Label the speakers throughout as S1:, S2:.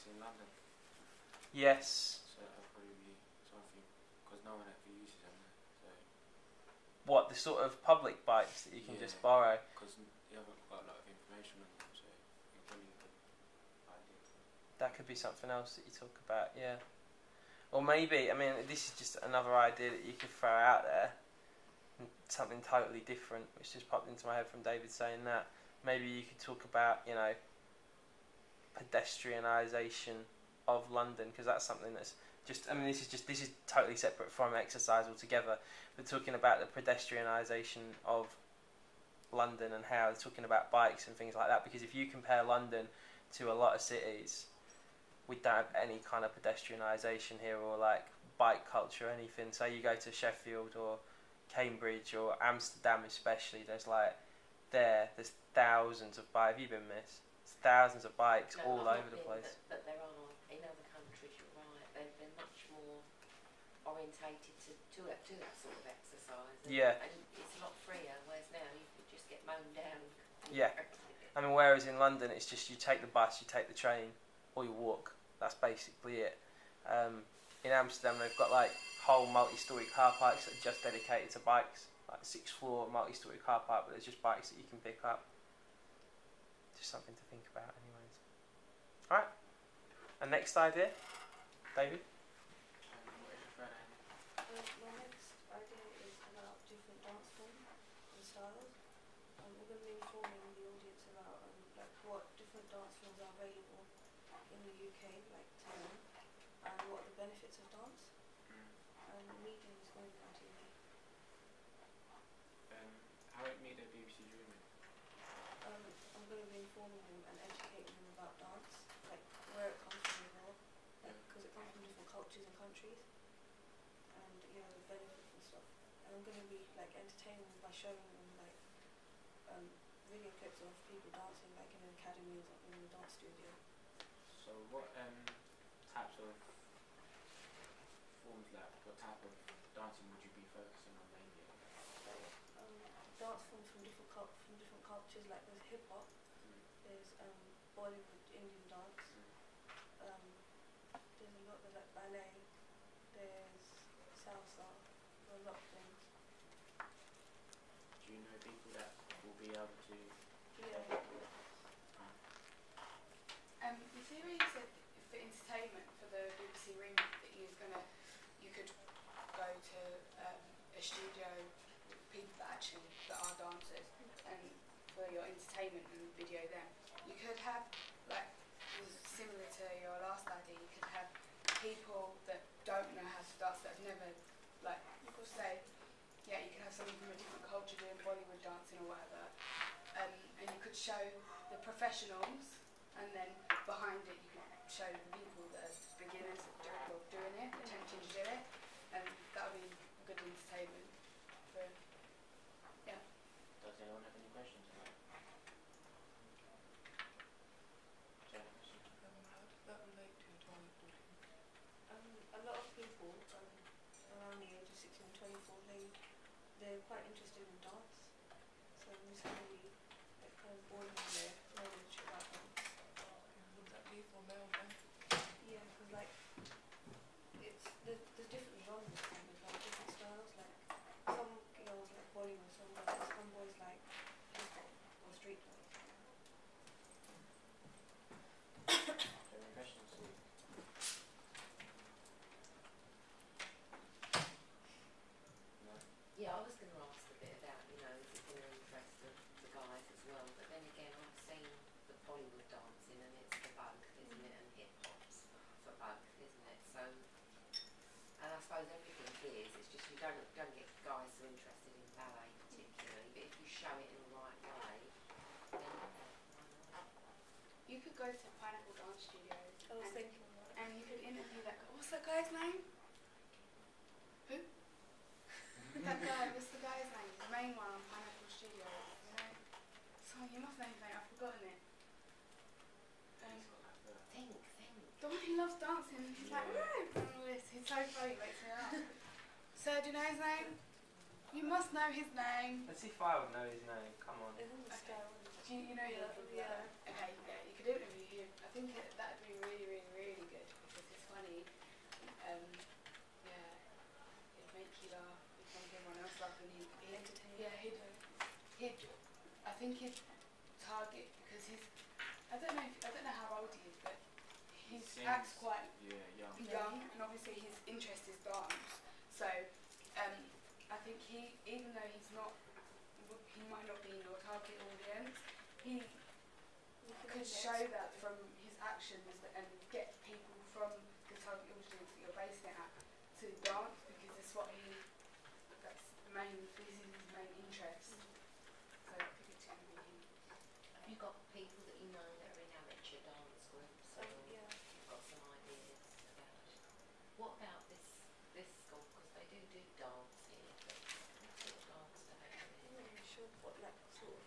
S1: bikes in London.
S2: Yes.
S1: So that'll probably be something, because no one actually uses them there. So.
S2: What, the sort of public bikes that you can just borrow?
S1: Because you haven't got a lot of information on them, so you're probably a good idea.
S2: That could be something else that you talk about, yeah. Or maybe, I mean, this is just another idea that you could throw out there. Something totally different, which just popped into my head from David saying that. Maybe you could talk about, you know, pedestrianisation of London, because that's something that's just, I mean, this is totally separate from exercise altogether. We're talking about the pedestrianisation of London and how they're talking about bikes and things like that, because if you compare London to a lot of cities, we don't have any kind of pedestrianisation here, or like bike culture or anything. So you go to Sheffield or Cambridge or Amsterdam especially, there's thousands of bikes. Have you been, Miss? There's thousands of bikes all over the place.
S3: But there are, in other countries, you're right, they're much more orientated to that sort of exercise. And, and it's a lot freer, whereas now you could just get mown down.
S2: Yeah. I mean, whereas in London it's just you take the bus, you take the train, or you walk. That's basically it. In Amsterdam they've got like whole multi-storey car parks that are just dedicated to bikes, like 6th floor multi-storey car park, but there's just bikes that you can pick up. Just something to think about anyways. Alright, and next idea, David?
S1: What is your third idea?
S4: My next idea is about different dance forms and styles. We're going to be informing the audience about like what different dance forms are available in the UK, like to them, and what are the benefits of dance. And media is going to continue.
S1: How would media BBC Dreaming?
S4: I'm going to be informing them and educating them about dance, like where it comes from as well, because it comes from different cultures and countries, and you know the benefits and stuff. And I'm going to be like entertaining them by showing them like video clips of people dancing, like in an academy or in a dance studio.
S1: So what types of forms, like what type of dancing would you be focusing on mainly?
S4: Dance forms from different cultures, like there's hip hop, there's Bollywood, Indian dance, there's a lot, there's like ballet, there's salsa, there's a lot of things.
S1: Do you know people that will be able to?
S4: Yeah.
S5: You see where you said for entertainment for the BBC remake that you could go to a studio with people that are dancers, and for your entertainment and video them. You could have, like, similar to your last idea, you could have people that don't know how to dance, that have never, like, you could say, yeah, you could have someone from a different culture doing Bollywood dancing or whatever, and you could show the professionals, and then behind it you could show the people that are beginners doing it, attempting to do it, and that would be good entertainment for, yeah.
S1: Does anyone have any questions on that?
S6: How does that relate to Bollywood?
S4: A lot of people around the age of 16 and 24, they're quite interested in dance, so I'm just going to be like kind of broadening their knowledge about dance.
S6: Would that be for male men?
S4: Yeah, because like there's different genres, kind of like different styles. Like some girls like Bollywood, some boys like hip hop or street dance.
S1: Any questions? No.
S3: Yeah, I was going to ask a bit about, you know, is it going to interest the guys as well? But then again, I've seen the Bollywood dancing, and it's for both, isn't it? And hip hop's for both, isn't it? So, and I suppose everything is. It's just you don't get guys so interested in ballet particularly. But if you show it in the right way, then why not?
S5: You could go to Pineapple Dance Studios and you could interview that guy. What's that guy's name? Who? That guy, what's the guy's name? The main one on Pineapple Studios. You know? So you must know his name, I've forgotten it.
S3: Think.
S5: The one who loves dancing, he's like, "Whoa," he's so funny, makes me laugh. So do you know his name? You must know his name.
S2: Let's see if I would know his name, come on.
S4: It's in the style.
S5: Do you know who that is?
S4: Yeah.
S5: Okay, yeah, you could interview him. I think that'd be really, really, really yeah, he'd make you laugh, he'd make everyone else laugh, and he'd
S4: Entertain.
S5: yeah, he'd, I think he'd target, because I don't know how old he is, but he acts quite young, and obviously his interest is dance. So I think even though he might not be your target audience, he could show that from his actions and get people from the target audience that you're basing it at to dance, because that's this is his main interest. So I think it's going to be him.
S3: Have you got people that you know that are in amateur dance groups? Or
S4: Yeah.
S3: you've got some ideas about it? What about this school? Because they do dance here, but what sort of dance do they do
S4: I'm
S3: here?
S4: not really sure what like sort of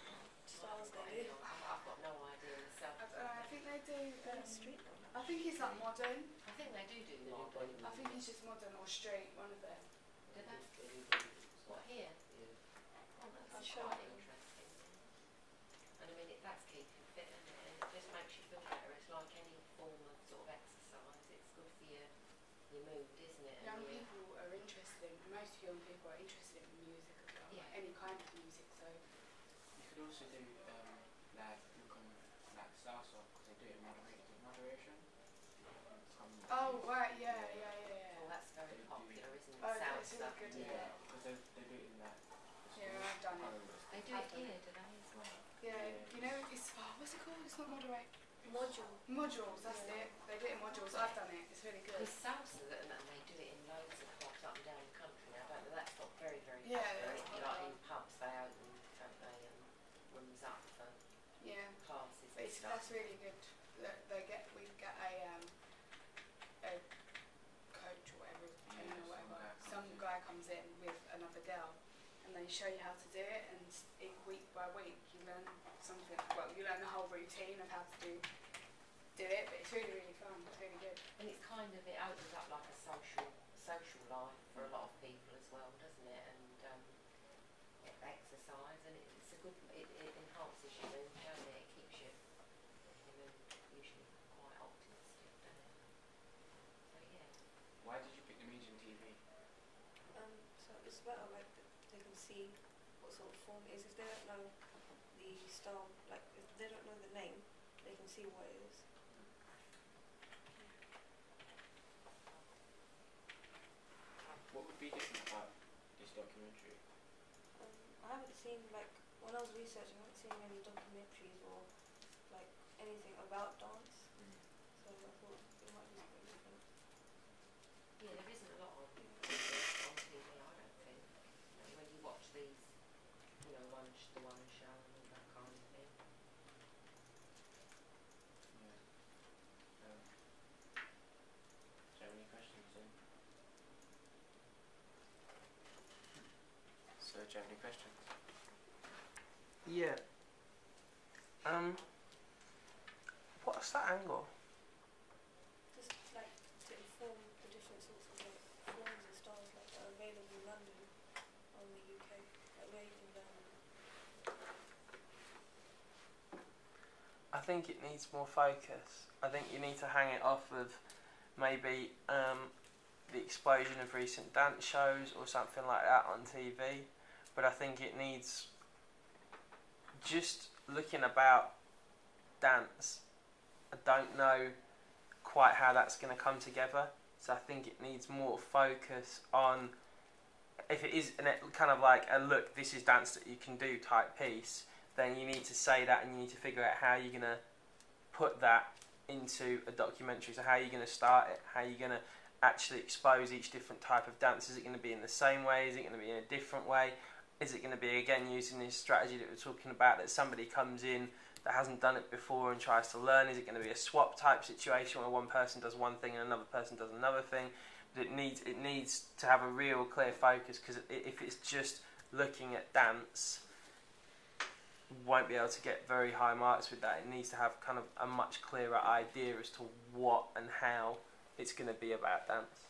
S4: styles
S3: Well,
S4: they do.
S3: I've got no idea myself.
S5: I don't know, I think they do.
S4: Street one.
S5: I think it's like modern.
S3: I think they do modern.
S5: I think it's just modern or straight, one of them.
S3: Do they? What, here? Oh, that's
S4: Sure.
S3: quite interesting. And I mean, that's keeping fit, isn't it? And it just makes you feel better. It's like any form of sort of exercise. It's good for your mood, isn't it?
S5: Young
S3: And
S5: people are interested most young people are interested in music as well,
S3: Yeah.
S5: like any kind of music, so.
S1: You could also do like look on like salsa because they do it in moderation.
S5: Oh right, yeah.
S3: well, that's very popular, isn't it?
S5: Oh, it's
S3: Salsa.
S5: really good.
S1: Yeah, because they do it in like.
S5: Yeah, I've done it.
S3: They do it here, do they, as well?
S5: Yeah, you know, it's what's it called? It's not moderate.
S4: Modules,
S5: that's it. They do it in modules. I've done it. It's really good.
S3: With salsa, and they do it in loads of clubs up and down the country now, don't they? That's got very, very
S5: Yeah,
S3: popular.
S5: it's
S3: Like in pubs, they open, don't they, rooms up for
S5: Yeah,
S3: classes
S5: but
S3: and stuff.
S5: that's really good. We get a coach or whatever, trainer or whatever. Some guy comes in with another girl, and they show you how to do it. And week by week, you learn something. Well, you learn the whole routine of how to do it. But it's really, really fun. It's really good.
S3: And it's kind of, it opens up like a social life for a lot of people as well, doesn't it? And exercise, and it's a good, it enhances your mood, doesn't it? It keeps your mood usually quite optimistic, doesn't it? So yeah.
S1: Why did you pick the medium TV?
S4: So it's better like they can see what sort of form it is. If they don't know the style, like if they don't know the name, they can see what it is.
S1: What would be different about this documentary?
S4: I haven't seen like when I was researching, I haven't seen any documentaries or like anything about dance. So I thought it might be something different.
S3: Yeah, there isn't a lot on TV, I don't think. You know, when you watch these, you know, the one show and all that kind of thing.
S1: Yeah. Do you have any questions then? So, do you have any questions?
S2: Yeah. What's that angle?
S4: Just like to inform the different sorts of like forms and styles like that are available in London or in the UK, like where you can learn them.
S2: I think it needs more focus. I think you need to hang it off of maybe the explosion of recent dance shows or something like that on TV. But I think it needs just looking about dance. I don't know quite how that's going to come together. So I think it needs more focus on, if it is kind of like a look, this is dance that you can do type piece, then you need to say that and you need to figure out how you're going to put that into a documentary. So how are you going to start it? How are you going to actually expose each different type of dance? Is it going to be in the same way? Is it going to be in a different way? Is it going to be, again, using this strategy that we're talking about, that somebody comes in that hasn't done it before and tries to learn? Is it going to be a swap type situation where one person does one thing and another person does another thing? But it needs to have a real clear focus, because if it's just looking at dance, won't be able to get very high marks with that. It needs to have kind of a much clearer idea as to what and how it's going to be about dance.